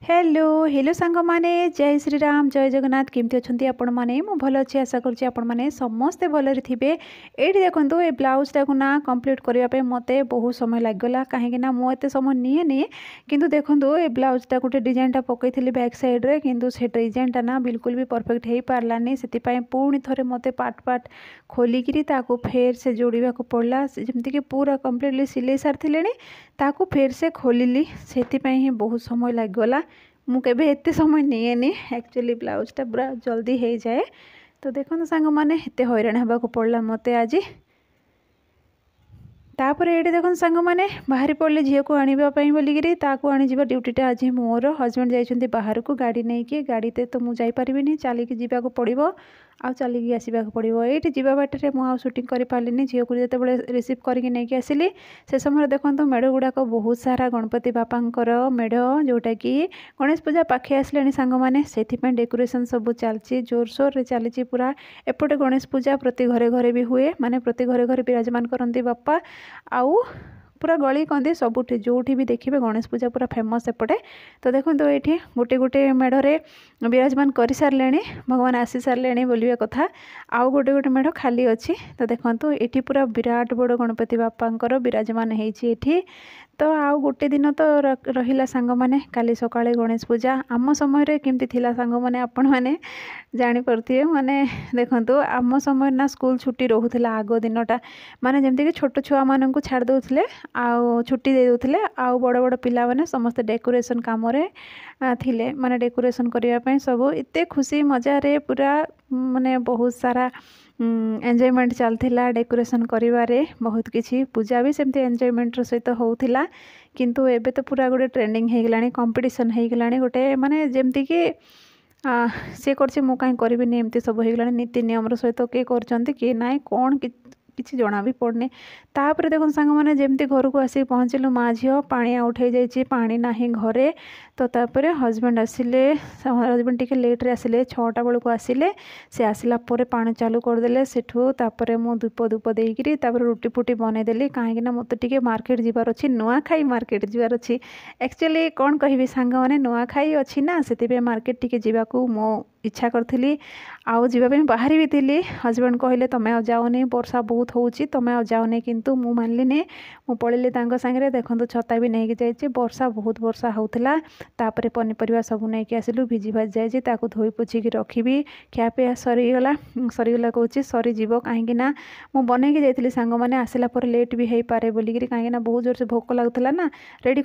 Hello hello सांग माने जय श्री राम जय जगन्नाथ केमती अच्छी आपण मैंने मुझे भल अच्छी आशा करुँच आपण मैंने समस्ते भलरे थे। ये देखो ये ब्लाउजटा को ना कंप्लीट करने मत बहुत समय लगेगा कहीं मुझे समय निए किंतु देखो ये ब्लाउजटा गोटे डिजाइनटा पकई बैक साइड्रे किंतु से डिजाइनटा ना बिल्कुल भी परफेक्ट हो पारानी से पुणी थे मत पार्ट पार्ट खोलिकी फेर से जोड़ा पड़ा जमीक पूरा कम्प्लीटली सिले सारी ताकू फेर से खोलिली से ही बहुत समय लगेगा। मुझे एत समय निएनी एक्चुअली ब्लाउजटा पूरा जल्दी हो जाए। तो देखो सांग मैंने एत हैरान होगा पड़ा मत आज तापर ये देखो सांग मैंने बाहरी पड़े झील को आने बोलिकी आनी जा ड्यूटीटा आज मोर हजबैंड जाइए बाहर को गाड़ी नहीं कि गाड़ी तो मुझे जापारि चलिकी जावाक पड़ो आ चलिकी आसवाक पड़ो ये जावा बाटर मुझे शूटिंग कर पार्ली झील को जो रिसीव करके नहीं आसिली से समय देखो मेढ़ गुड़ाक बहुत सारा गणपति बापांकर मेढ़ जोटा कि गणेश पूजा पाखे आसले सांग मैंने से डेकोरेशन सब चलती जोरसोर चली पूरा एपटे गणेश पूजा प्रति घरे घरे भी हुए माने प्रति घरे घरे विराजमान करती बापा आउ पूरा गली कंदी सबुठी जो भी देखिए गणेश पूजा पूरा फेमस एपटे। तो देखो ये गोटे गोटे मेढ़े विराजमान कर सारे भगवान आसी सारे बोलिया कथा आउ गोटे गोटे मेढ़ खाली अच्छी। तो देखो ये पूरा विराट बड़ गणपति बापांकर विराजमान होती। तो आउ गोटे दिन तो रहिला सांग माने काली सकाळे गणेश पूजा आम समय केमती थिला सांग माने आपण माने जानी पड़थिए माने देखंतु आम समय ना स्कूल छुट्टी रहूला आग दिनटा माने जेमती कि छोट छुआ मानन को छाड़ दउथले आ छुट्टी दे दउथले आ बड़ बड़ पिला माने समस्त डेकोरेशन काम रे थिले माने डेकोरेशन करिया पय सब एते खुशी मजा रे पूरा माने बहुत सारा एंजॉयमेंट चलता डेकोरेशन करिवारे बहुत किसी पूजा भी सेमती एंजॉयमेंट सहित होउथिला किंतु एबे तो पूरा गोटे ट्रेंडिंग हो गलानी कंपटीशन हो गलानी गोटे माने जेमती कि सी कर मु कहीं करी एमती सब हो गलानी नीति नियम सहित किए कर किए ना कौन किसी जना भी पड़नी। तापर देखो सांग मैंने जमती घर को आसिक पहुँचलु माँ झील पानी उठे जाइए पानी ना घरे। तो तापर हजबैंड आसिले हजबैंड टिके लेट्रे आसिले 6टा बेलू को आसिले से आसला पानी चालू करदे सेठू तापर मु धूप धूप देकरी रुटी फुटी बनईदेली कहीं मत टे मार्केट जीवार अच्छी नुआखाई मार्केट जीवार अच्छी एक्चुअली कौन कहि सांग मैंने नुआखाई अच्छी ना से मार्केट टिके जीवाकू मो इच्छा करी आउ जावाई बाहरी भी थी। हजबैंड कहले तुम्हें आ जाओनी वर्षा बहुत होची तुम्हें आ जाओनी किंतु मु मानलिनी मु पड़ेली सांगे देखो छता भी नहीं जाइए वर्षा बहुत वर्षा होता तापर पनीपरिया सब नहीं आसिलु भिजी भाजी जाइए ताकू धोई पोछिकी रखी ख्यापिया सरीगला कहूँ सरीज कहीं मु बनईकी जाइली सांग मैंने आसला लेट भी हो पारे बोलिकी कहीं बहुत जोर से भोक लगुला ना रेडी